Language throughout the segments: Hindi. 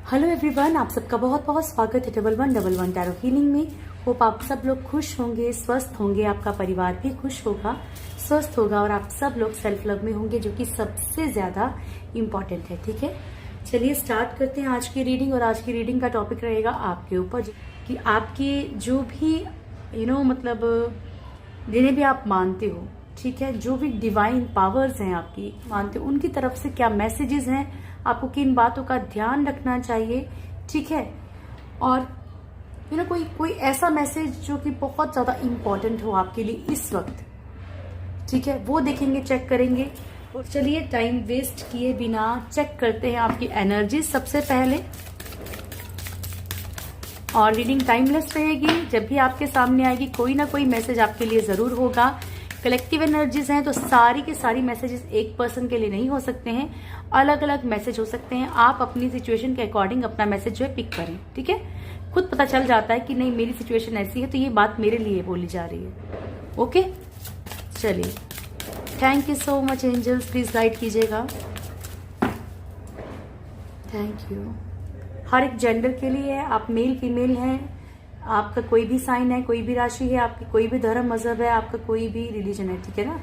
हेलो एवरीवन, आप सबका बहुत बहुत स्वागत है 1111 टैरो हीलिंग में। होप आप सब लोग खुश होंगे, स्वस्थ होंगे, आपका परिवार भी खुश होगा, स्वस्थ होगा और आप सब लोग सेल्फ लव में होंगे, जो कि सबसे ज्यादा इम्पोर्टेंट है। ठीक है, चलिए स्टार्ट करते हैं आज की रीडिंग। और आज की रीडिंग का टॉपिक रहेगा आपके ऊपर कि आपकी जो भी मतलब जिन्हें भी आप मानते हो, ठीक है, जो भी डिवाइन पावर्स हैं आपकी मानते हो, उनकी तरफ से क्या मैसेजेस हैं, आपको किन बातों का ध्यान रखना चाहिए। ठीक है, और कोई ऐसा मैसेज जो कि बहुत ज्यादा इम्पोर्टेंट हो आपके लिए इस वक्त, ठीक है, वो देखेंगे, चेक करेंगे। और चलिए टाइम वेस्ट किए बिना चेक करते हैं आपकी एनर्जी सबसे पहले। और रीडिंग टाइमलेस रहेगी, जब भी आपके सामने आएगी कोई ना कोई मैसेज आपके लिए जरूर होगा। कलेक्टिव एनर्जीज हैं तो सारी के सारी मैसेजेस एक पर्सन के लिए नहीं हो सकते हैं, अलग अलग मैसेज हो सकते हैं। आप अपनी सिचुएशन के अकॉर्डिंग अपना मैसेज जो है पिक करें। ठीक है, खुद पता चल जाता है कि नहीं मेरी सिचुएशन ऐसी है तो ये बात मेरे लिए बोली जा रही है। ओके, चलिए, thank you so much angels, please guide कीजिएगा। Thank you. हर एक जेंडर के लिए है, आप मेल फीमेल हैं, आपका कोई भी साइन है, कोई भी राशि है, आपकी कोई भी धर्म मजहब है, आपका कोई भी रिलीजन है। ठीक है ना,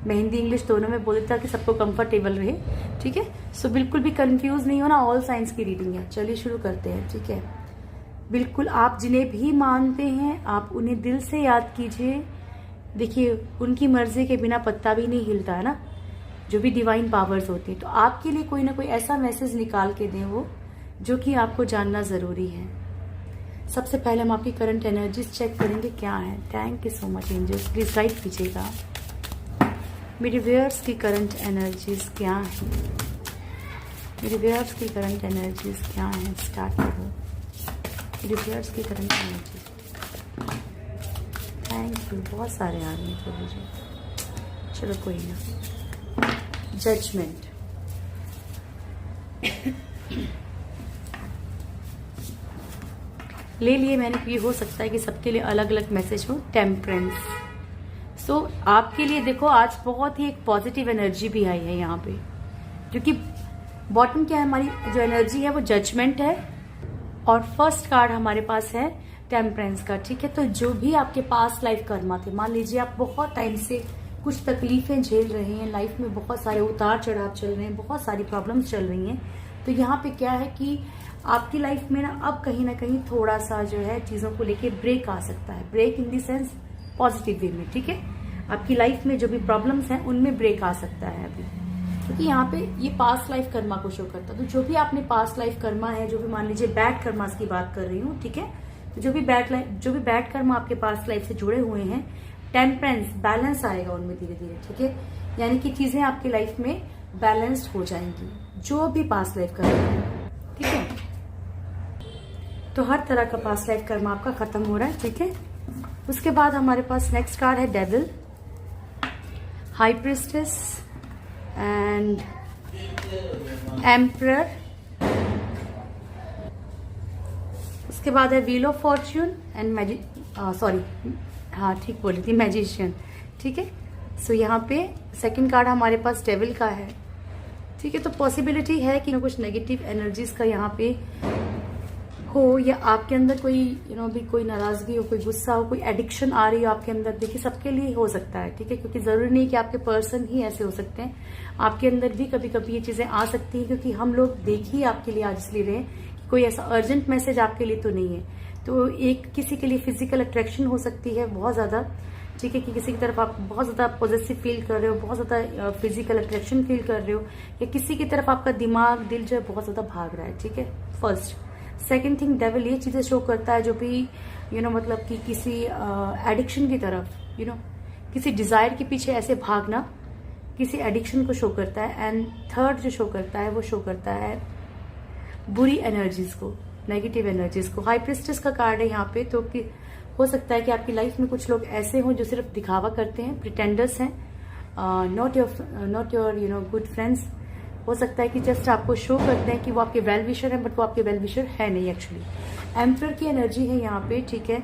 मैं हिंदी इंग्लिश दोनों में बोलता कि सबको कंफर्टेबल रहे। ठीक है, सो बिल्कुल भी कंफ्यूज नहीं होना, ऑल साइंस की रीडिंग है। चलिए शुरू करते हैं। ठीक है, बिल्कुल आप जिन्हें भी मानते हैं आप उन्हें दिल से याद कीजिए। देखिए, उनकी मर्जी के बिना पत्ता भी नहीं हिलता है ना, जो भी डिवाइन पावर्स होती है। तो आपके लिए कोई ना कोई ऐसा मैसेज निकाल के दें वो जो कि आपको जानना जरूरी है। सबसे पहले हम आपकी करंट एनर्जीज चेक करेंगे क्या है। Thank you so much angels, please guide कीजिएगा। मेरे व्यूअर्स की करंट एनर्जीज क्या है, मेरे व्यूअर्स की करंट एनर्जीज क्या है। स्टार्ट करो, मेरे व्यूअर्स की करंट एनर्जीज। थैंक यू, बहुत सारे आ रहे हैं तो मुझे, चलो कोई ना। जजमेंट, ले लिए मैंने, ये हो सकता है कि सबके लिए अलग अलग मैसेज हो। टेम्परेंस, सो आपके लिए देखो आज बहुत ही एक पॉजिटिव एनर्जी भी आई है यहाँ पे, क्योंकि बॉटम क्या है, हमारी जो एनर्जी है वो जजमेंट है और फर्स्ट कार्ड हमारे पास है टेम्परेंस का। ठीक है, तो जो भी आपके पास लाइफ कर्मा थे, मान लीजिए आप बहुत टाइम से कुछ तकलीफें झेल रहे हैं, लाइफ में बहुत सारे उतार चढ़ाव चल रहे हैं, बहुत सारी प्रॉब्लम्स चल रही हैं, तो यहाँ पे क्या है कि आपकी लाइफ में ना अब कहीं ना कहीं थोड़ा सा जो है चीजों को लेके ब्रेक आ सकता है। Break in the sense positive way में। ठीक है, आपकी लाइफ में जो भी प्रॉब्लम्स हैं उनमें ब्रेक आ सकता है अभी, क्योंकि यहाँ पे ये पास्ट लाइफ कर्मा को शो करता है। तो जो भी आपने पास्ट लाइफ कर्मा है, जो भी मान लीजिए बैड कर्मास की बात कर रही हूँ, ठीक है, तो जो भी बैड कर्मा आपके पास्ट लाइफ से जुड़े हुए हैं, टेम्परेंस बैलेंस आएगा उनमें धीरे धीरे। ठीक है, यानी कि चीजें आपकी लाइफ में बैलेंस्ड हो जाएंगी, जो भी पास्ट लाइफ कर्मा है। ठीक है, तो हर तरह का पास्ट लाइफ कर्मा आपका खत्म हो रहा है। ठीक है, उसके बाद हमारे पास नेक्स्ट कार्ड है devil, high priestess and emperor. उसके बाद है व्हील ऑफ फॉर्च्यून एंड हाँ ठीक बोली थी, मैजिशियन। ठीक है, सो यहाँ पे सेकंड कार्ड हमारे पास डेविल का है। ठीक है, तो पॉसिबिलिटी है कि कुछ नेगेटिव एनर्जीज का यहाँ पे हो, या आपके अंदर कोई भी कोई नाराजगी हो, कोई गुस्सा हो, कोई एडिक्शन आ रही हो आपके अंदर। देखिए, सबके लिए हो सकता है। ठीक है, क्योंकि जरूरी नहीं कि आपके पर्सन ही ऐसे हो सकते हैं, आपके अंदर भी कभी कभी ये चीजें आ सकती हैं, क्योंकि हम लोग देख ही आपके लिए आज इसलिए रहे हैं, कोई ऐसा अर्जेंट मैसेज आपके लिए तो नहीं है। तो एक किसी के लिए फिजिकल अट्रैक्शन हो सकती है बहुत ज्यादा। ठीक है, कि किसी की तरफ आप बहुत ज्यादा पॉजिटिव फील कर रहे हो, बहुत ज्यादा फिजिकल अट्रैक्शन फील कर रहे हो, या किसी की तरफ आपका दिमाग दिल जो है बहुत ज्यादा भाग रहा है। ठीक है, फर्स्ट। सेकेंड थिंग, डेविल ये चीजें शो करता है जो भी मतलब कि किसी एडिक्शन की तरफ, किसी डिजायर के पीछे ऐसे भागना, किसी एडिक्शन को शो करता है। एंड थर्ड जो शो करता है वो शो करता है बुरी एनर्जीज को, नेगेटिव एनर्जीज को। हाई प्रिस्टेस का कार्ड है यहाँ पे, तो कि हो सकता है कि आपकी लाइफ में कुछ लोग ऐसे हों जो सिर्फ दिखावा करते हैं, प्रिटेंडर्स हैं, नॉट योर गुड फ्रेंड्स। हो सकता है कि जस्ट आपको शो करते हैं कि वो आपके वेल विशर हैं, बट वो आपके वेल विशर है नहीं एक्चुअली। एम्परर की एनर्जी है यहाँ पे। ठीक है,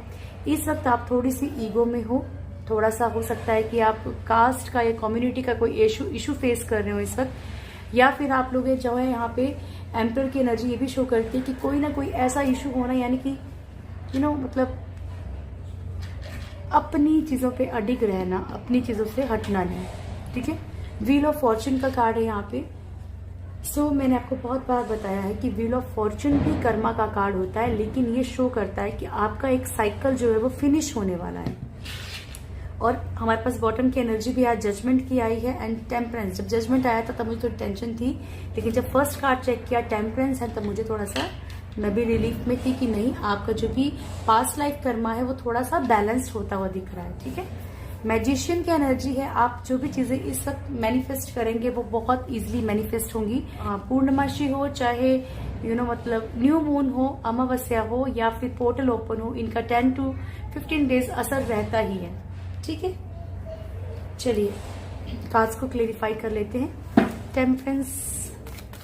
इस वक्त आप थोड़ी सी ईगो में हो, थोड़ा सा हो सकता है कि आप कास्ट का या कम्युनिटी का कोई इशू फेस कर रहे हो इस वक्त, या फिर आप लोग जो है यहाँ पे एम्पर की एनर्जी ये भी शो करती है कि कोई ना कोई ऐसा इशू होना, यानी कि मतलब अपनी चीज़ों पे अडिग रहना, अपनी चीज़ों से हटना नहीं, ठीक है। व्हील ऑफ फॉर्चून का कार्ड है यहाँ पे। सो मैंने आपको बहुत बार बताया है कि व्हील ऑफ फॉर्चून भी कर्मा का कार्ड होता है, लेकिन ये शो करता है कि आपका एक साइकिल जो है वो फिनिश होने वाला है। और हमारे पास बॉटम की एनर्जी भी आज जजमेंट की आई है एंड टेम्परेंस। जब जजमेंट आया था तब मुझे थोड़ी टेंशन थी, लेकिन जब फर्स्ट कार्ड चेक किया टेम्परेंस है तब मुझे थोड़ा सा, मैं भी रिलीफ में थी कि नहीं, आपका जो भी पास्ट लाइफ कर्मा है वो थोड़ा सा बैलेंस्ड होता हुआ दिख रहा है, ठीक है। मैजिशियन की एनर्जी है, आप जो भी चीजें इस वक्त मैनिफेस्ट करेंगे वो बहुत इजीली मैनिफेस्ट होंगी। पूर्णमासी हो, चाहे मतलब न्यू मून हो, अमावस्या हो, या फिर पोर्टल ओपन हो, इनका 10 to 15 डेज असर रहता ही है, ठीक है। चलिए कार्ड्स को क्लेरिफाई कर लेते हैं। टेम्परेंस,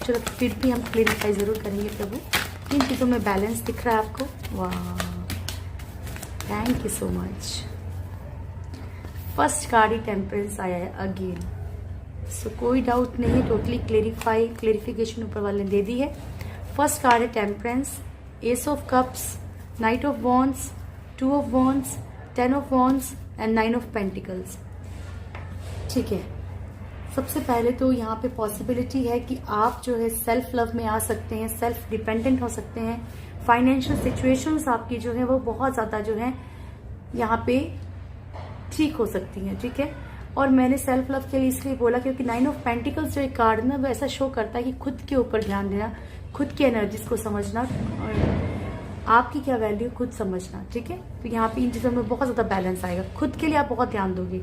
चलो फिर भी हम क्लेरिफाई जरूर करेंगे प्रभु। इन चीजों में बैलेंस दिख रहा है आपको, वाह, thank you so much. First card he temperance आया है अगेन, सो कोई डाउट नहीं, टोटली क्लेरिफिकेशन ऊपर वाले ने दे दी है। फर्स्ट कार्ड है temperance, S of cups, night of wands, 2 of wands, 10 of wands and 9 of pentacles, ठीक है। सबसे पहले तो यहाँ पे पॉसिबिलिटी है कि आप जो है सेल्फ लव में आ सकते हैं, सेल्फ डिपेंडेंट हो सकते हैं। फाइनेंशियल सिचुएशंस आपकी जो है वो बहुत ज्यादा जो है यहाँ पे ठीक हो सकती हैं, ठीक है। और मैंने सेल्फ लव के लिए इसलिए बोला क्योंकि 9 ऑफ पेंटिकल्स जो एक कार्ड ना वो ऐसा शो करता है कि खुद के ऊपर ध्यान देना, खुद की एनर्जीज को समझना और आपकी क्या वैल्यू खुद समझना, ठीक है। तो यहाँ पे इन चीजों में बहुत ज्यादा बैलेंस आएगा, खुद के लिए आप बहुत ध्यान दोगे।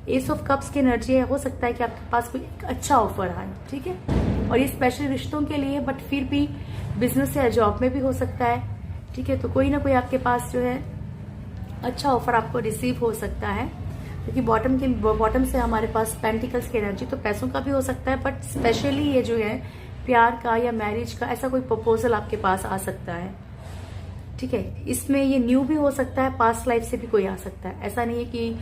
एस ऑफ कप्स की एनर्जी है, हो सकता है कि आपके पास कोई अच्छा ऑफर आए, ठीक है। और ये स्पेशल रिश्तों के लिए, बट फिर भी बिजनेस या जॉब में भी हो सकता है, ठीक है। तो कोई ना कोई आपके पास जो है अच्छा ऑफर आपको रिसीव हो सकता है, क्योंकि बॉटम से हमारे पास पेंटिकल्स की एनर्जी, तो पैसों का भी हो सकता है, बट स्पेशली ये जो है प्यार का या मैरिज का ऐसा कोई प्रपोजल आपके पास आ सकता है, ठीक है। इसमें ये न्यू भी हो सकता है, पास्ट लाइफ से भी कोई आ सकता है। ऐसा नहीं है कि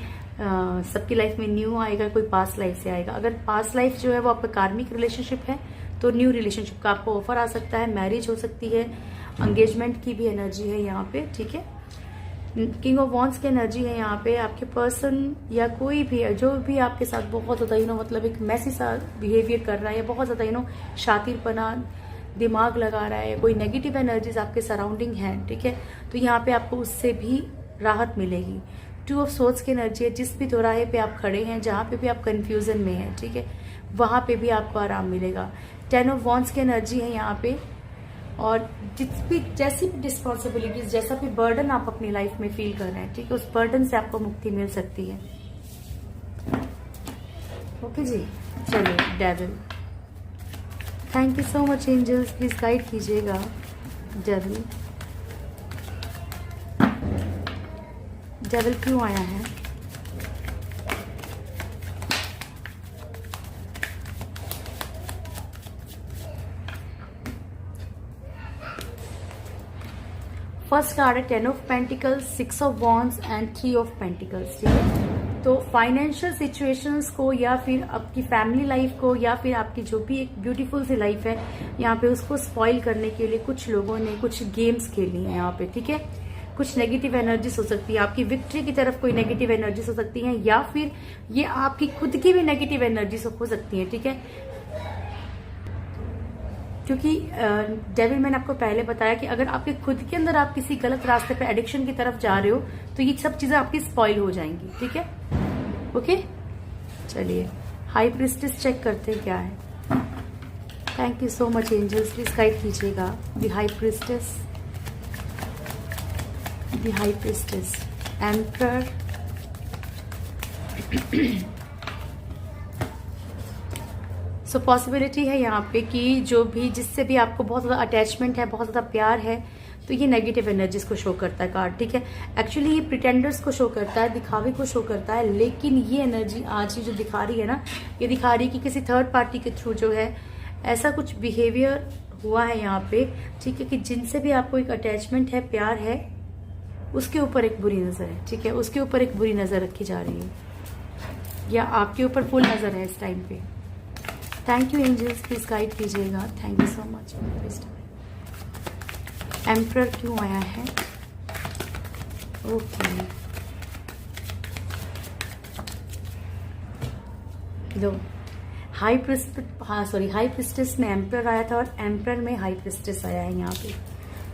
सबकी लाइफ में न्यू आएगा, कोई पास्ट लाइफ से आएगा। अगर पास्ट लाइफ जो है वो आपका कार्मिक रिलेशनशिप है तो न्यू रिलेशनशिप का आपको ऑफर आ सकता है, मैरिज हो सकती है, एंगेजमेंट की भी एनर्जी है यहाँ पे, ठीक है। किंग ऑफ वॉन्ड्स की एनर्जी है यहाँ पे, आपके पर्सन या कोई भी जो भी आपके साथ बहुत ज्यादा मतलब एक मैसी सा बिहेवियर कर रहा है, बहुत ज्यादा शातिरपना दिमाग लगा रहा है, कोई नेगेटिव एनर्जीज आपके सराउंडिंग है, ठीक है। तो यहाँ पे आपको उससे भी राहत मिलेगी। 2 ऑफ सोर्ड्स की एनर्जी है, जिस भी चौराहे पे आप खड़े हैं, जहां पे भी आप कंफ्यूजन में हैं, ठीक है, वहां पे भी आपको आराम मिलेगा। 10 ऑफ वॉन्ड्स की एनर्जी है यहाँ पे, और जैसी भी रिस्पॉन्सिबिलिटीज, जैसा भी बर्डन आप अपनी लाइफ में फील कर रहे हैं, ठीक है, उस बर्डन से आपको मुक्ति मिल सकती है। ओके जी, चलिए devil, thank you so much angels, please guide कीजिएगा। डेविल क्यों आया है? फर्स्ट कार्ड है 10 of pentacles, 6 of wands and 3 of pentacles, ठीक है। तो फाइनेंशियल सिचुएशंस को या फिर आपकी फैमिली लाइफ को या फिर आपकी जो भी एक ब्यूटीफुल सी लाइफ है यहाँ पे उसको स्पॉइल करने के लिए कुछ लोगों ने कुछ गेम्स खेली हैं यहाँ पे, ठीक है। कुछ नेगेटिव एनर्जीज हो सकती है, आपकी विक्ट्री की तरफ कोई नेगेटिव एनर्जीज हो सकती हैं, या फिर ये आपकी खुद की भी नेगेटिव एनर्जीज हो सकती हैं, ठीक है। क्योंकि डेविल, मैंने आपको पहले बताया कि अगर आपके खुद के अंदर आप किसी गलत रास्ते पे एडिक्शन की तरफ जा रहे हो तो ये सब चीजें आपकी स्पॉइल हो जाएंगी, ठीक है। ओके, चलिए हाई प्रीस्टेस चेक करते हैं क्या है। Thank you so much angels, please guide कीजिएगा। The high priestess, the high priestess, emperor, so possibility है यहाँ पे कि जो भी जिससे भी आपको बहुत ज़्यादा अटैचमेंट है, बहुत ज़्यादा प्यार है, तो ये नेगेटिव एनर्जीज को शो करता है कार्ड, ठीक है। एक्चुअली ये प्रिटेंडर्स को शो करता है, दिखावे को शो करता है, लेकिन ये एनर्जी आज ही जो दिखा रही है ना, ये दिखा रही है कि किसी थर्ड पार्टी के थ्रू जो है ऐसा कुछ बिहेवियर हुआ है यहाँ पे, ठीक है, कि जिनसे भी आपको एक अटैचमेंट है, प्यार है, उसके ऊपर एक बुरी नज़र है, ठीक है, उसके ऊपर एक बुरी नज़र रखी जा रही है, या आपके ऊपर फुल नज़र है इस टाइम पे। Thank you angels, please guide कीजिएगा। Thank you so much. Emperor क्यों आया है? ओके, दो हाई प्रिस्टेस में एम्परर आया था और एम्परर में हाई प्रिस्टेस आया है यहाँ पे,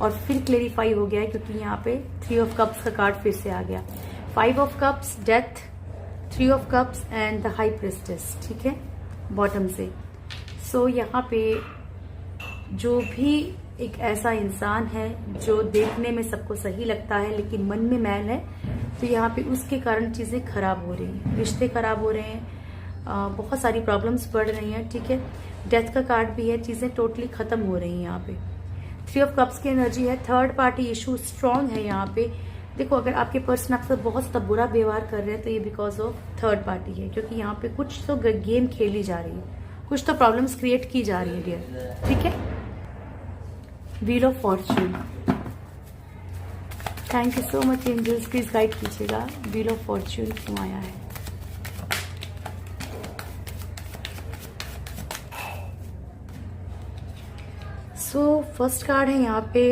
और फिर क्लेरिफाई हो गया है क्योंकि यहाँ पे 3 ऑफ कप्स का कार्ड फिर से आ गया। 5 of cups, death, 3 of cups and the high priestess, ठीक है, बॉटम से। सो यहाँ पे जो भी एक ऐसा इंसान है जो देखने में सबको सही लगता है लेकिन मन में मैल है, तो यहाँ पे उसके कारण चीजें खराब हो रही हैं, रिश्ते खराब हो रहे हैं, बहुत सारी प्रॉब्लम्स बढ़ रही हैं, ठीक है। डेथ का कार्ड भी है, चीजें टोटली खत्म हो रही हैं यहाँ पे। 3 ऑफ कप्स की एनर्जी है। थर्ड पार्टी इशू स्ट्रांग है यहाँ पे। देखो, अगर आपके पर्सन आपसे बहुत सा बुरा व्यवहार कर रहे हैं तो ये बिकॉज ऑफ थर्ड पार्टी है, क्योंकि यहाँ पे कुछ तो गेम खेली जा रही है, कुछ तो प्रॉब्लम्स क्रिएट की जा रही है डियर, ठीक है। Wheel of fortune, thank you so much angels, please guide कीजिएगा। व्हील ऑफ फॉर्च्यून क्यों आया है? सो फर्स्ट कार्ड है यहाँ पे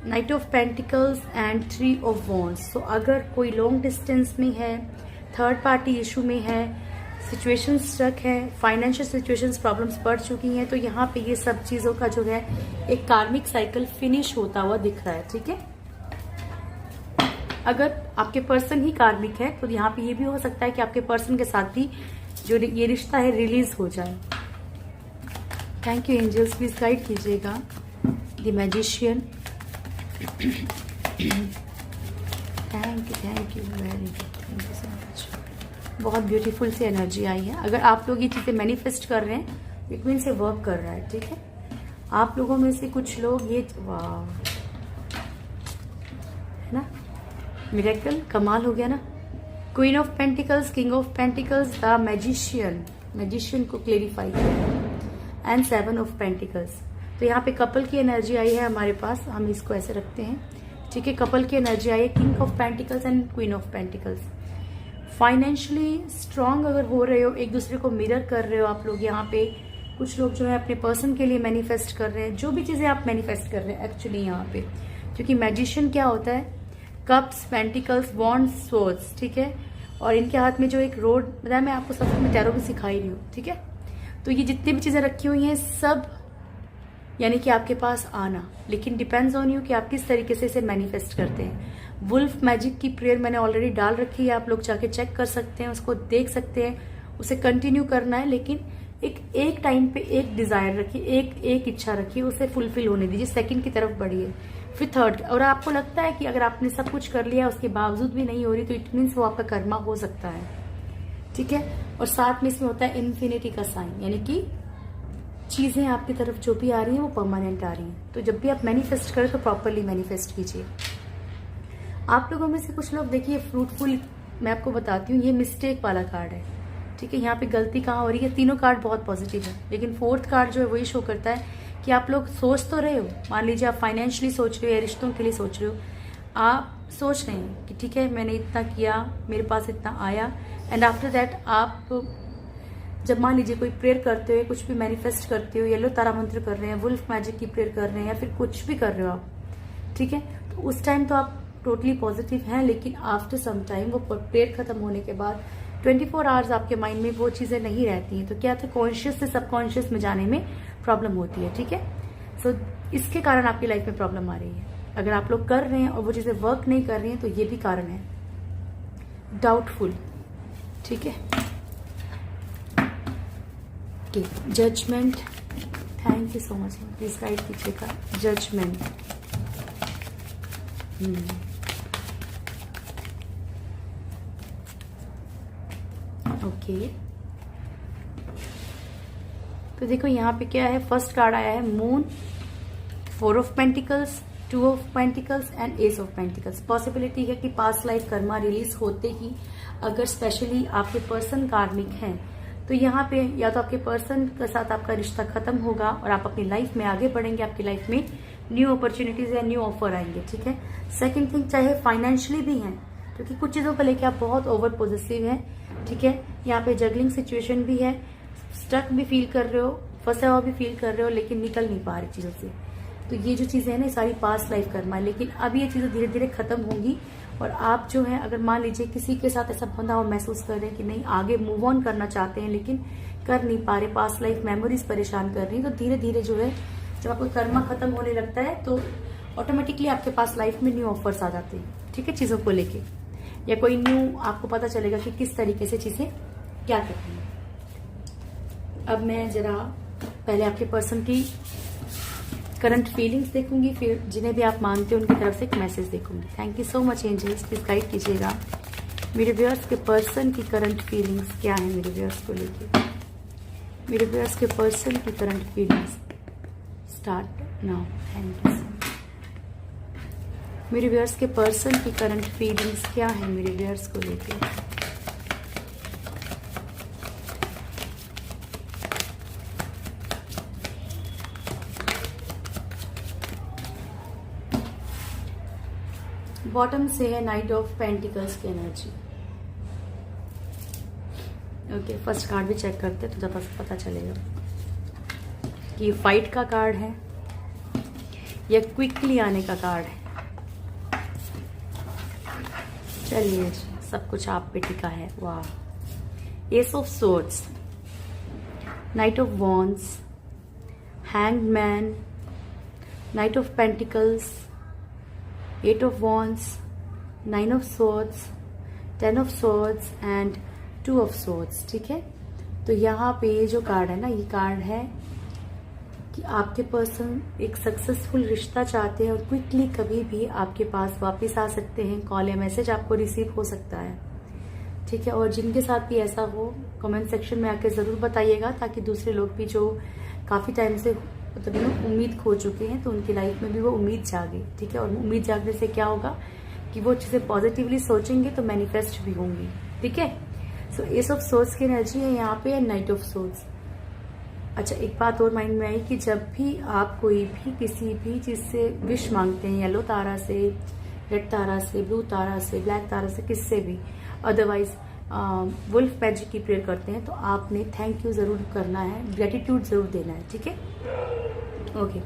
knight of pentacles and 3 of wands. So अगर कोई लॉन्ग डिस्टेंस में है, थर्ड पार्टी इशू में है, सिचुएशन स्ट्रक है, फाइनेंशियल सिचुएशंस प्रॉब्लम्स बढ़ चुकी हैं, तो यहाँ पे ये सब चीजों का जो है एक कार्मिक साइकिल फिनिश होता हुआ दिख रहा है, ठीक है। अगर आपके पर्सन ही कार्मिक है तो यहाँ पे ये भी हो सकता है कि आपके पर्सन के साथ भी जो ये रिश्ता है रिलीज हो जाए। Thank you angels, please guide कीजिएगा। The magician, thank you very good, thank you so much. बहुत ब्यूटीफुल सी एनर्जी आई है। अगर आप लोग ये चीजें मैनिफेस्ट कर रहे हैं, इट मीन से वर्क कर रहा है, ठीक है। आप लोगों में से कुछ लोग ये, वाह, है ना, मिरेकल, कमाल हो गया ना। Queen of pentacles, king of pentacles, the magician को क्लेरिफाई किया, एंड 7 ऑफ पेंटिकल्स। तो यहाँ पे कपल की एनर्जी आई है हमारे पास, हम इसको ऐसे रखते हैं, ठीक है। कपल की एनर्जी आई है, king of pentacles and queen of pentacles. Financially strong अगर हो रहे हो, एक दूसरे को मिरर कर रहे हो आप लोग यहाँ पे। कुछ लोग जो है अपने पर्सन के लिए मैनिफेस्ट कर रहे हैं, जो भी चीजें आप मैनिफेस्ट कर रहे हैं एक्चुअली यहाँ पे, क्योंकि मैजिशियन क्या होता है, कप्स, पेंटिकल्स, वॉन्ड्स, सोर्ड्स, ठीक है। और इनके हाथ में जो एक रोड बताया, मैं आपको सब में टैरो भी सिखाई रही हूँ, ठीक है। तो ये जितनी भी चीजें रखी हुई हैं सब यानी कि आपके पास आना, लेकिन डिपेंड्स ऑन यू कि आप किस तरीके से इसे मैनिफेस्ट करते हैं। वुल्फ मैजिक की प्रेयर मैंने ऑलरेडी डाल रखी है, आप लोग जाके चेक कर सकते हैं, उसको देख सकते हैं, उसे कंटिन्यू करना है, लेकिन एक टाइम पे एक डिजायर रखिए, एक इच्छा रखिए, उसे फुलफिल होने दीजिए, सेकंड की तरफ बढ़िए, फिर थर्ड। और आपको लगता है कि अगर आपने सब कुछ कर लिया उसके बावजूद भी नहीं हो रही, तो इट मीन्स वो आपका कर्मा हो सकता है, ठीक है। और साथ में इसमें होता है इन्फिनिटी का साइन, यानी कि चीजें आपकी तरफ जो भी आ रही हैं वो परमानेंट आ रही हैं। तो जब भी आप मैनिफेस्ट करें तो प्रॉपरली मैनिफेस्ट कीजिए। आप लोगों में से कुछ लोग देखिए फ्रूटफुल, मैं आपको बताती हूँ, ये मिस्टेक वाला कार्ड है, ठीक है। यहाँ पे गलती कहाँ हो रही है, तीनों कार्ड बहुत पॉजिटिव है, लेकिन फोर्थ कार्ड जो है वही शो करता है कि आप लोग सोच तो रहे हो, मान लीजिए आप फाइनेंशियली सोच रहे हो या रिश्तों के लिए सोच रहे हो, आप सोच रहे हैं कि ठीक है मैंने इतना किया, मेरे पास इतना आया, एंड आफ्टर दैट आप जब मान लीजिए कोई प्रेयर करते हो, कुछ भी मैनिफेस्ट करते हो, येलो तारा मंत्र कर रहे हैं, वुल्फ मैजिक की प्रेयर कर रहे हैं, या फिर कुछ भी कर रहे हो आप, ठीक है, तो उस टाइम तो आप टोटली पॉजिटिव हैं, लेकिन आफ्टर सम टाइम वो प्रेयर खत्म होने के बाद 24 आवर्स आपके माइंड में वो चीजें नहीं रहती हैं, तो क्या था, कॉन्शियस से सबकॉन्शियस में जाने में प्रॉब्लम होती है, ठीक है। सो इसके कारण आपकी लाइफ में प्रॉब्लम आ रही है। अगर आप लोग कर रहे हैं और वो चीजें वर्क नहीं कर रही हैं, तो ये भी कारण है, डाउटफुल, ठीक है। Judgement, thank you so much, please guide कीजिएगा। Judgement, okay. तो देखो यहाँ पे क्या है, फर्स्ट कार्ड आया है moon, 4 of pentacles, 2 of pentacles and S of pentacles. Possibility है कि पास्ट लाइफ कर्मा रिलीज होते ही, अगर स्पेशली आपके पर्सन कार्मिक हैं, तो यहाँ पे या तो आपके पर्सन के साथ आपका रिश्ता खत्म होगा और आप अपनी लाइफ में आगे बढ़ेंगे, आपकी लाइफ में न्यू अपॉर्चुनिटीज या न्यू ऑफर आएंगे, ठीक है। सेकंड थिंग, चाहे फाइनेंशियली भी हैं, क्योंकि कुछ चीजों को लेकर आप बहुत ओवर पॉजिटिव हैं, ठीक है। यहाँ पे जगलिंग सिचुएशन भी है, स्टक भी फील कर रहे हो, फंसा हुआ भी फील कर रहे हो, लेकिन निकल नहीं पा रही चीज़ों से। तो ये जो चीज़ें हैं ना, सारी पास्ट लाइफ कर्मा है, लेकिन अब ये चीज़ें धीरे धीरे खत्म होंगी। और आप जो है, अगर मान लीजिए किसी के साथ ऐसा बंधा हुआ महसूस कर रहे हैं कि नहीं, आगे मूव ऑन करना चाहते हैं लेकिन कर नहीं पा रहे, पास्ट लाइफ मेमोरीज परेशान कर रही है, तो धीरे धीरे जो है, जब आपका कर्मा खत्म होने लगता है तो ऑटोमेटिकली आपके पास लाइफ में न्यू ऑफर्स आ जाते हैं, ठीक है, चीज़ों को लेके, या कोई न्यू आपको पता चलेगा कि किस तरीके से चीज़ें क्या करती हैं। अब मैं जरा पहले आपके पर्सन की करंट फीलिंग्स देखूंगी, फिर जिन्हें भी आप मानते हो उनकी तरफ से एक मैसेज देखूंगी। Thank you so much angels, please guide कीजिएगा मेरे व्यूअर्स के पर्सन की करंट फीलिंग्स क्या है मेरे व्यूअर्स को लेके। मेरे व्यूअर्स के पर्सन की current feelings start now. Thank you. मेरे व्यूअर्स के पर्सन की करंट फीलिंग्स क्या है मेरे व्यूअर्स को लेके। बॉटम से है नाइट ऑफ पेंटिकल्स की एनर्जी। ओके, फर्स्ट कार्ड भी चेक करते हैं तो ज़्यादा पता चलेगा कि फाइट का कार्ड है या क्विकली आने का कार्ड है। चलिए, सब कुछ आप पे टिका है। वाह। S of swords, night of wands, hanged man, night of pentacles, 8 of wands, 9 of swords, 10 of swords and 2 of swords, ठीक है। तो यहाँ पे ये जो कार्ड है ना, ये कार्ड है कि आपके पर्सन एक सक्सेसफुल रिश्ता चाहते हैं और क्विकली कभी भी आपके पास वापस आ सकते हैं। कॉल या मैसेज आपको रिसीव हो सकता है, ठीक है। और जिनके साथ भी ऐसा हो, कमेंट सेक्शन में आके ज़रूर बताइएगा, ताकि दूसरे लोग भी जो काफ़ी टाइम से मतलब उम्मीद खो चुके हैं तो उनकी लाइफ में भी वो उम्मीद जागे, ठीक है। और उम्मीद जागने से क्या होगा कि वो चीज़ें पॉजिटिवली सोचेंगे तो मैनिफेस्ट भी होंगी, ठीक है। सो एस ऑफ सोर्ड्स की एनर्जी है यहाँ पे, नाइट ऑफ सोर्ड्स। अच्छा, एक बात और माइंड में आई कि जब भी आप कोई भी किसी भी चीज़ से विश मांगते हैं, येलो तारा से, रेड तारा से, ब्लू तारा से, ब्लैक तारा से, किससे भी, अदरवाइज वुल्फ मैजिक की प्रेयर करते हैं, तो आपने थैंक यू ज़रूर करना है, ग्रेटिट्यूड ज़रूर देना है, ठीक है। ओके,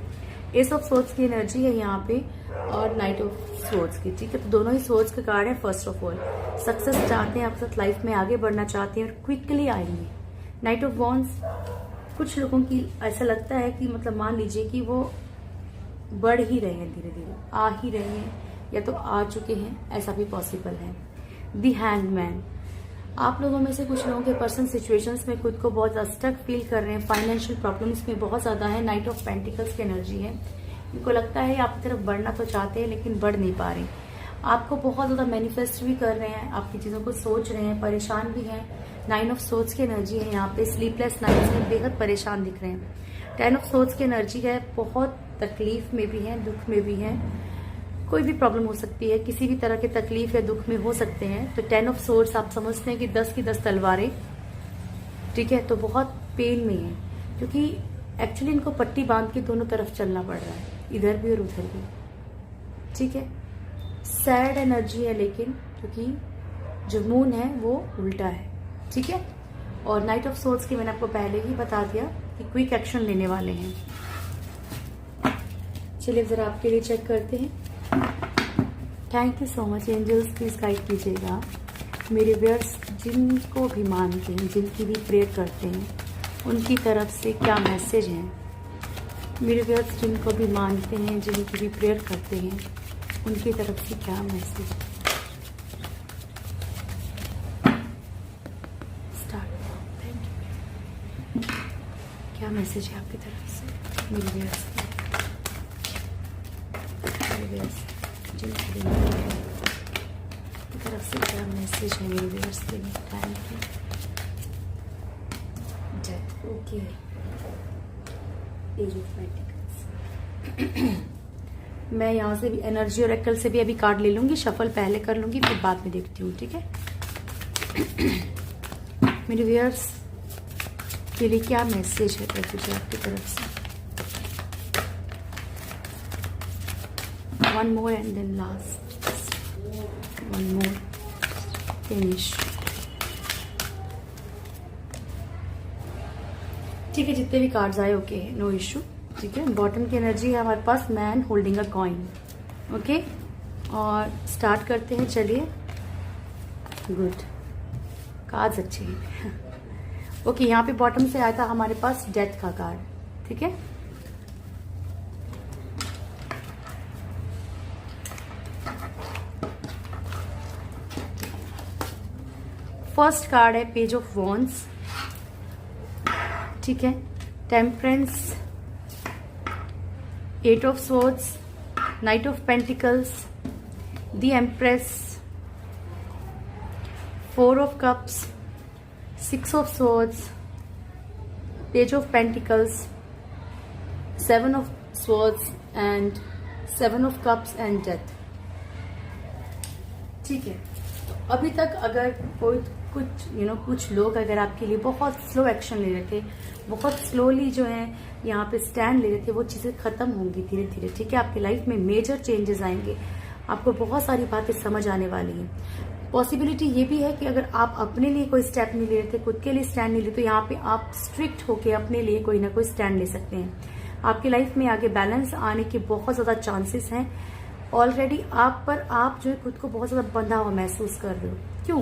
एस ऑफ सोर्ड्स की एनर्जी है यहाँ पे और नाइट ऑफ सोर्ड्स की, ठीक है। तो दोनों ही सोर्ड्स के कार्ड है। फर्स्ट ऑफ ऑल सक्सेस चाहते हैं, आपके साथ लाइफ में आगे बढ़ना चाहते हैं और क्विकली आएंगे। नाइट ऑफ वॉन्ड्स, कुछ लोगों की ऐसा लगता है कि मतलब मान लीजिए कि वो बढ़ ही रहे हैं, धीरे धीरे आ ही रहे हैं या तो आ चुके हैं, ऐसा भी पॉसिबल है। दी हैंग्ड मैन, आप लोगों में से कुछ लोगों के पर्सन सिचुएशंस में खुद को बहुत स्टक फील कर रहे हैं, फाइनेंशियल प्रॉब्लम्स में बहुत ज़्यादा है। नाइट ऑफ पेंटिकल्स की एनर्जी है। इनको लगता है आपकी तरफ बढ़ना तो चाहते हैं लेकिन बढ़ नहीं पा रहे, आपको बहुत ज़्यादा मैनिफेस्ट भी कर रहे हैं, आपकी चीज़ों को सोच रहे हैं, परेशान भी हैं। 9 ऑफ सोर्ड्स की एनर्जी है यहाँ पे, स्लीपलेस नाइट्स में बेहद परेशान दिख रहे हैं। 10 ऑफ सोर्ड्स की एनर्जी है, बहुत तकलीफ में भी हैं, दुख में भी हैं, कोई भी प्रॉब्लम हो सकती है, किसी भी तरह के तकलीफ या दुख में हो सकते हैं। तो 10 ऑफ सोर्ड्स आप समझते हैं कि 10 की 10 तलवारें, ठीक है। तो बहुत पेन में है क्योंकि एक्चुअली इनको पट्टी बांध के दोनों तरफ चलना पड़ रहा है, इधर भी और उधर भी, ठीक है। सैड एनर्जी है लेकिन, क्योंकि जो मून है वो उल्टा है, ठीक है। और नाइट ऑफ सोर्ड्स की मैंने आपको पहले ही बता दिया कि क्विक एक्शन लेने वाले हैं। चलिए जरा आपके लिए चेक करते हैं। Thank you so much angels, please guide कीजिएगा मेरे व्यूअर्स जिनको भी मानते हैं, जिनकी भी प्रेयर करते हैं, उनकी तरफ से क्या मैसेज है। मेरे व्यूअर्स जिनको भी मानते हैं, जिनकी भी प्रेयर करते हैं, उनकी तरफ से क्या मैसेज। स्टार्ट। Thank you. क्या मैसेज है आपकी तरफ से मेरे व्यूअर्स जिनकी तरफ से क्या मैसेज है मेरे व्यूअर्स के लिए। Thank you. Death, okay. Ace of pentacles. मैं यहाँ से भी एनर्जी और एक्ल से भी अभी कार्ड ले लूंगी, शफल पहले कर लूंगी फिर बाद में देखती हूँ, ठीक है। मेरे व्यूअर्स के लिए क्या मैसेज है प्रभु आपकी तरफ से। One more and then last. One more. Finish. ठीक है, जितने भी कार्ड्स आए ओके, नो इशू। ठीक है, बॉटम की एनर्जी है हमारे पास man holding a coin. Okay, और स्टार्ट करते हैं, चलिए। गुड, कार्ड्स अच्छे हैं। ओके, यहाँ पे बॉटम से आया था हमारे पास डेथ का कार्ड। ठीक है, फर्स्ट कार्ड है पेज ऑफ वॉन्ड्स। ठीक है, temperance, eight of swords, knight of pentacles, the empress, four of cups, six of swords, page of pentacles, seven of swords and seven of cups and death. ठीक है, अभी तक अगर कोई कुछ लोग अगर आपके लिए बहुत स्लो एक्शन ले रहे थे, बहुत स्लोली जो है यहाँ पे स्टैंड ले रहे थे, वो चीजें खत्म होंगी धीरे धीरे। ठीक है, आपकी लाइफ में मेजर चेंजेस आएंगे, आपको बहुत सारी बातें समझ आने वाली हैं। पॉसिबिलिटी ये भी है कि अगर आप अपने लिए कोई स्टेप नहीं ले रहे थे, खुद के लिए स्टैंड नहीं ले, तो यहाँ पे आप स्ट्रिक्ट होके अपने लिए कोई ना कोई स्टैंड ले सकते हैं। आपकी लाइफ में आगे बैलेंस आने के बहुत ज्यादा चांसेस हैं। ऑलरेडी आप जो है खुद को बहुत ज्यादा बंधा हुआ महसूस कर रहे हो। क्यों?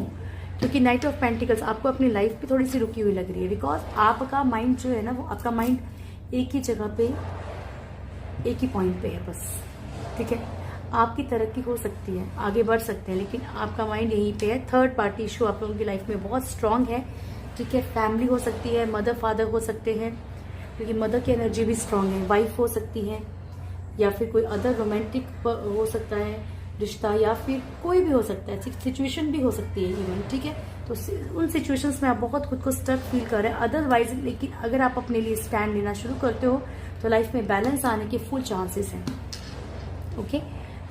क्योंकि नाइट ऑफ पेंटिकल्स आपको अपनी लाइफ पे थोड़ी सी रुकी हुई लग रही है, बिकॉज आपका माइंड जो है ना, वो आपका माइंड एक ही जगह पे, एक ही पॉइंट पे है बस। ठीक है, आपकी तरक्की हो सकती है, आगे बढ़ सकते हैं, लेकिन आपका माइंड यहीं पे है। थर्ड पार्टी इशू आप लोगों की लाइफ में बहुत स्ट्रांग है। ठीक है, फैमिली हो सकती है, मदर फादर हो सकते हैं, क्योंकि मदर की एनर्जी भी स्ट्रांग है। वाइफ हो सकती है, या फिर कोई अदर रोमांटिक हो सकता है रिश्ता, या फिर कोई भी हो सकता है, सिचुएशन भी हो सकती है इवन। ठीक है, तो उन सिचुएशंस में आप बहुत खुद को स्टक फील कर रहे हैं। अदरवाइज लेकिन अगर आप अपने लिए स्टैंड लेना शुरू करते हो तो लाइफ में बैलेंस आने के फुल चांसेस हैं। ओके,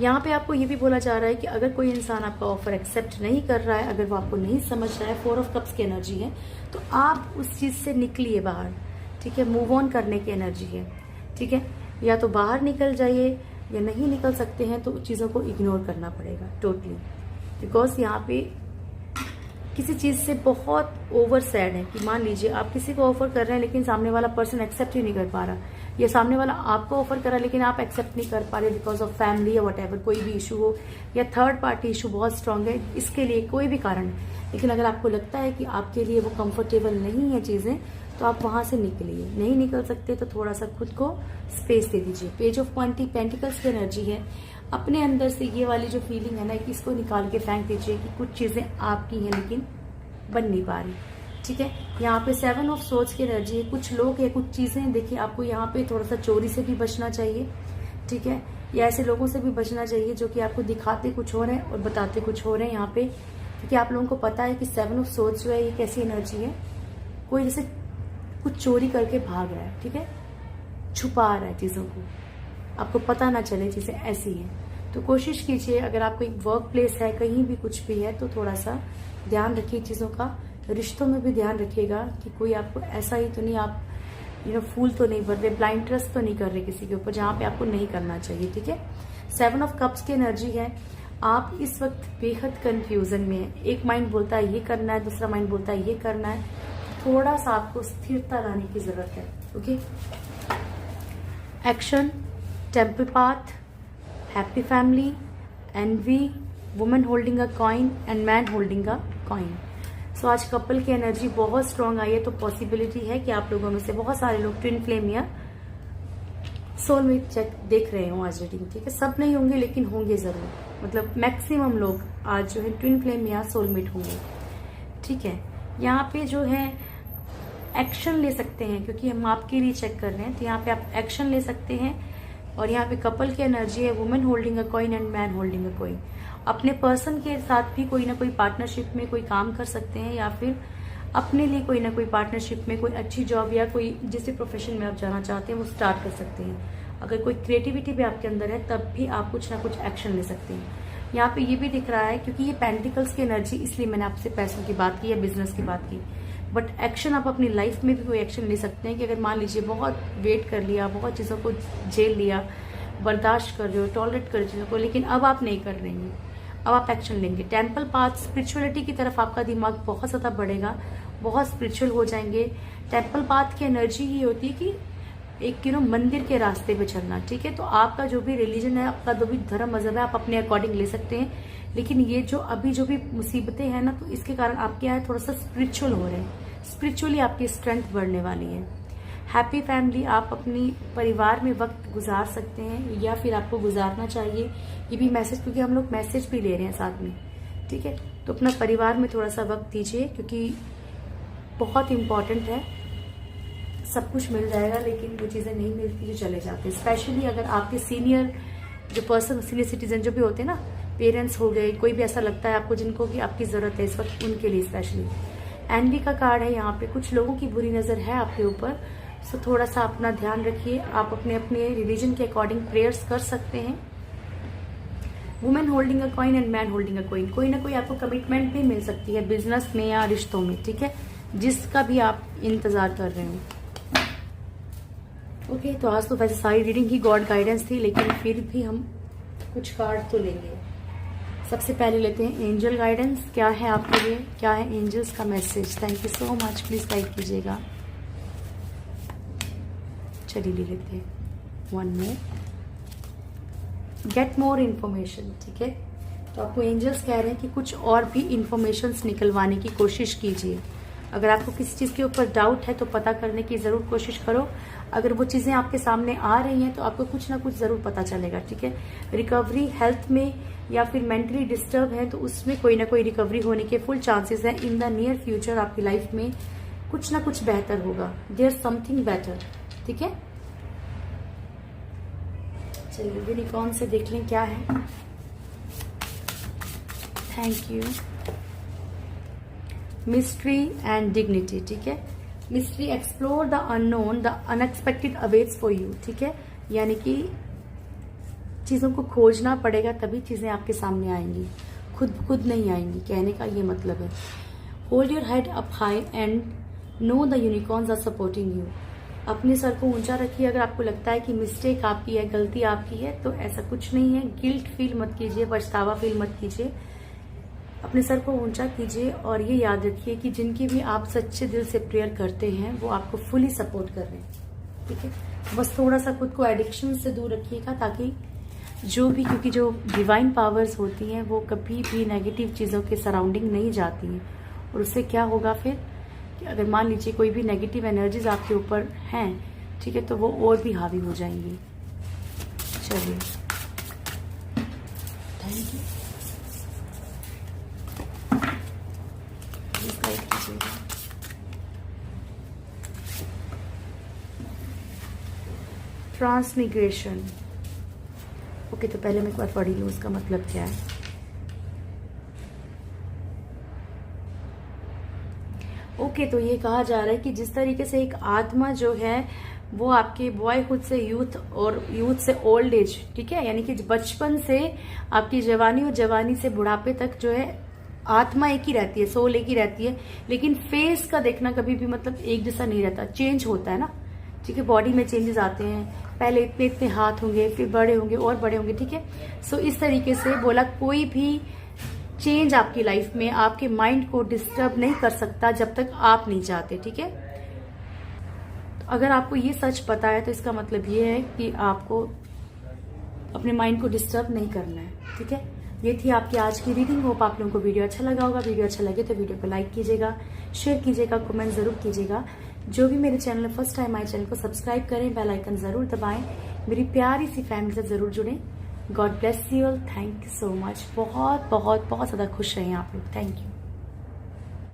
यहाँ पे आपको ये भी बोला जा रहा है कि अगर कोई इंसान आपका ऑफर एक्सेप्ट नहीं कर रहा है, अगर वो आपको नहीं समझ रहा है, फोर ऑफ कप्स की एनर्जी है, तो आप उस चीज से निकलिए बाहर। ठीक है, मूव ऑन करने की एनर्जी है। ठीक है, या तो बाहर निकल जाइए, या नहीं निकल सकते हैं तो चीज़ों को इग्नोर करना पड़ेगा टोटली। बिकॉज यहाँ पे किसी चीज़ से बहुत ओवर सैड है कि मान लीजिए आप किसी को ऑफर कर रहे हैं, लेकिन सामने वाला पर्सन एक्सेप्ट ही नहीं कर पा रहा, या सामने वाला आपको ऑफर कर रहा है लेकिन आप एक्सेप्ट नहीं कर पा रहे बिकॉज ऑफ फैमिली या वट कोई भी इशू हो, या थर्ड पार्टी इशू बहुत स्ट्रांग है, इसके लिए कोई भी कारण है। लेकिन अगर आपको लगता है कि आपके लिए वो कंफर्टेबल नहीं है चीज़ें, तो आप वहां से निकलिए। नहीं निकल सकते तो थोड़ा सा खुद को स्पेस दे दीजिए। पेज ऑफ पेंटिकल्स की एनर्जी है, अपने अंदर से ये वाली जो फीलिंग है ना, कि इसको निकाल के फेंक दीजिए कि कुछ चीजें आपकी हैं लेकिन बन नहीं पा रही। ठीक है, यहाँ पे सेवन ऑफ सोर्ड्स की एनर्जी है। कुछ लोग या कुछ चीजें, देखिए आपको यहाँ पे थोड़ा सा चोरी से भी बचना चाहिए। ठीक है, या ऐसे लोगों से भी बचना चाहिए जो कि आपको दिखाते कुछ हो रहे हैं और बताते कुछ हो रहे हैं यहाँ पे, क्योंकि आप लोगों को पता है कि सेवन ऑफ सोर्ड्स जो है ये कैसी एनर्जी है, कोई जैसे कुछ चोरी करके भाग रहा है। ठीक है, छुपा रहा है चीजों को, आपको पता ना चले चीजें ऐसी हैं। तो कोशिश कीजिए, अगर आपको एक वर्क प्लेस है, कहीं भी कुछ भी है, तो थोड़ा सा ध्यान रखिए चीजों का। रिश्तों में भी ध्यान रखिएगा कि कोई आपको ऐसा ही तो नहीं, आप फूल तो नहीं भर रहे, ब्लाइंड ट्रस्ट तो नहीं कर रहे किसी के ऊपर, जहां पे आपको नहीं करना चाहिए। ठीक है, सेवन ऑफ कप्स की एनर्जी है। आप इस वक्त बेहद कंफ्यूजन में है। एक माइंड बोलता है ये करना है, दूसरा माइंड बोलता है ये करना है। थोड़ा सा आपको स्थिरता लाने की जरूरत है। Okay, action, temple path, happy family, envy, women holding a coin and man holding a coin. So आज कपल की एनर्जी बहुत स्ट्रांग आई है, तो पॉसिबिलिटी है कि आप लोगों में से बहुत सारे लोग ट्विन फ्लेम या सोलमेट चेक देख रहे हो आज रीडिंग। ठीक है, सब नहीं होंगे लेकिन होंगे जरूर, मतलब मैक्सिमम लोग आज जो है ट्विन फ्लेम या सोलमेट होंगे। ठीक है, यहाँ पे जो है एक्शन ले सकते हैं, क्योंकि हम आपके लिए चेक कर रहे हैं, तो यहाँ पे आप एक्शन ले सकते हैं। और यहाँ पे कपल की एनर्जी है, women holding a coin and man holding a coin. अपने पर्सन के साथ भी कोई ना कोई पार्टनरशिप में कोई काम कर सकते हैं, या फिर अपने लिए कोई ना कोई पार्टनरशिप में कोई अच्छी जॉब या कोई जिस भी प्रोफेशन में आप जाना चाहते हैं वो स्टार्ट कर सकते हैं। अगर कोई क्रिएटिविटी भी आपके अंदर है, तब भी आप कुछ ना कुछ एक्शन ले सकते हैं। यहाँ पे ये भी दिख रहा है, क्योंकि ये पेंटिकल्स की एनर्जी, इसलिए मैंने आपसे पैसों की बात की या बिजनेस की बात की। बट एक्शन आप अपनी लाइफ में भी कोई एक्शन ले सकते हैं कि अगर मान लीजिए बहुत वेट कर लिया, बहुत चीज़ों को झेल लिया, बर्दाश्त कर रहे हो, टॉलरेट कर चीज़ों को, लेकिन अब आप नहीं कर रहे हैं, अब आप एक्शन लेंगे। टेम्पल पाथ, स्पिरिचुअलिटी की तरफ आपका दिमाग बहुत ज़्यादा बढ़ेगा, बहुत स्पिरिचुअल हो जाएंगे। टेम्पल पाथ की एनर्जी ही होती है कि एक मंदिर के रास्ते पे चलना, ठीक है। तो आपका जो भी रिलीजन है, आपका जो भी धर्म मजहब है, आप अपने अकॉर्डिंग ले सकते हैं। लेकिन ये जो अभी जो भी मुसीबतें हैं ना, तो इसके कारण आप क्या है, थोड़ा सा स्पिरिचुअल हो रहे हैं। स्पिरिचुअली आपकी स्ट्रेंथ बढ़ने वाली है। हैप्पी फैमिली, आप अपनी परिवार में वक्त गुजार सकते हैं या फिर आपको गुजारना चाहिए, ये भी मैसेज, क्योंकि हम लोग मैसेज भी ले रहे हैं साथ में, ठीक है। तो अपना परिवार में थोड़ा सा वक्त दीजिए, क्योंकि बहुत इम्पॉर्टेंट है। सब कुछ मिल जाएगा लेकिन वो चीज़ें नहीं मिलती जो चले जाते हैं। स्पेशली अगर आपके सीनियर जो पर्सन, सीनियर सिटीजन जो भी होते हैं ना, पेरेंट्स हो गए, कोई भी ऐसा लगता है आपको जिनको कि आपकी ज़रूरत है इस वक्त, उनके लिए स्पेशली। एनवी का कार्ड है यहाँ पे, कुछ लोगों की बुरी नज़र है आपके ऊपर, सो थोड़ा सा अपना ध्यान रखिए। आप अपने अपने रिलीजन के अकॉर्डिंग प्रेयर्स कर सकते हैं। Women holding a coin and man holding a coin, कोई ना कोई आपको कमिटमेंट भी मिल सकती है बिजनेस में या रिश्तों में, ठीक है, जिसका भी आप इंतजार कर रहे हो। ओके, तो आज तो वैसे सारी रीडिंग ही गॉड गाइडेंस थी, लेकिन फिर भी हम कुछ कार्ड तो लेंगे। सबसे पहले लेते हैं एंजल गाइडेंस। क्या है आपके लिए, क्या है एंजल्स का message? Thank you so much, please guide कीजिएगा। चलिए ले लेते हैं one more, get more information, ठीक है। तो आपको एंजल्स कह रहे हैं कि कुछ और भी इंफॉर्मेशन निकलवाने की कोशिश कीजिए। अगर आपको किसी चीज़ के ऊपर डाउट है तो पता करने की ज़रूर कोशिश करो। अगर वो चीज़ें आपके सामने आ रही हैं तो आपको कुछ ना कुछ ज़रूर पता चलेगा, ठीक है। रिकवरी हेल्थ में या फिर मेंटली डिस्टर्ब है तो उसमें कोई ना कोई रिकवरी होने के फुल चांसेस हैं। इन द नियर फ्यूचर आपकी लाइफ में कुछ ना कुछ बेहतर होगा, देयर समथिंग बेटर, ठीक है। चलिए यूनिकॉर्न से देख लें क्या है। Thank you. Mystery and dignity, ठीक है। Mystery, explore the unknown, the unexpected awaits for you, ठीक है। यानी कि चीज़ों को खोजना पड़ेगा तभी चीज़ें आपके सामने आएंगी, खुद नहीं आएंगी, कहने का ये मतलब है। Hold your head up high and know the unicorns are supporting you. अपने सर को ऊंचा रखिए। अगर आपको लगता है कि मिस्टेक आपकी है, गलती आपकी है, तो ऐसा कुछ नहीं है। गिल्ट फील मत कीजिए, पछतावा फील मत कीजिए। अपने सर को ऊंचा कीजिए और ये याद रखिए कि जिनकी भी आप सच्चे दिल से प्रेयर करते हैं वो आपको फुली सपोर्ट कर रहे हैं, ठीक है। बस थोड़ा सा खुद को एडिक्शन से दूर रखिएगा, ताकि जो भी, क्योंकि जो डिवाइन पावर्स होती हैं वो कभी भी नेगेटिव चीज़ों के सराउंडिंग नहीं जाती हैं। और उससे क्या होगा फिर कि अगर मान लीजिए कोई भी नेगेटिव एनर्जीज आपके ऊपर हैं, ठीक है, तो वो और भी हावी हो जाएंगी। चलिए, थैंक यू। ट्रांसमिग्रेशन, ओके, तो पहले मैं एक बार पढ़ी लूँ उसका मतलब क्या है। ओके, तो ये कहा जा रहा है कि जिस तरीके से एक आत्मा जो है वो आपके बॉयहुड से यूथ और यूथ से ओल्ड एज, ठीक है, यानी कि बचपन से आपकी जवानी और जवानी से बुढ़ापे तक जो है आत्मा एक ही रहती है, सोल एक ही रहती है, लेकिन फेस का देखना कभी भी मतलब एक जैसा नहीं रहता, चेंज होता है ना, ठीक है। बॉडी में चेंजेस आते हैं, पहले इतने इतने हाथ होंगे, फिर बड़े होंगे और बड़े होंगे, ठीक है। सो इस तरीके से बोला कोई भी चेंज आपकी लाइफ में आपके माइंड को डिस्टर्ब नहीं कर सकता जब तक आप नहीं चाहते, ठीक है। तो अगर आपको ये सच पता है तो इसका मतलब ये है कि आपको अपने माइंड को डिस्टर्ब नहीं करना है, ठीक है। ये थी आपकी आज की रीडिंग। होप आप लोगों को वीडियो अच्छा लगा होगा। वीडियो अच्छा लगे तो वीडियो को लाइक कीजिएगा, शेयर कीजिएगा, कमेंट जरूर कीजिएगा। जो भी मेरे चैनल फर्स्ट टाइम आए, चैनल को सब्सक्राइब करें, बेल आइकन जरूर दबाएं, मेरी प्यारी सी फैमिली से जरूर जुड़ें। God bless you all, thank you so much. बहुत बहुत बहुत ज़्यादा खुश रहें आप लोग। Thank you.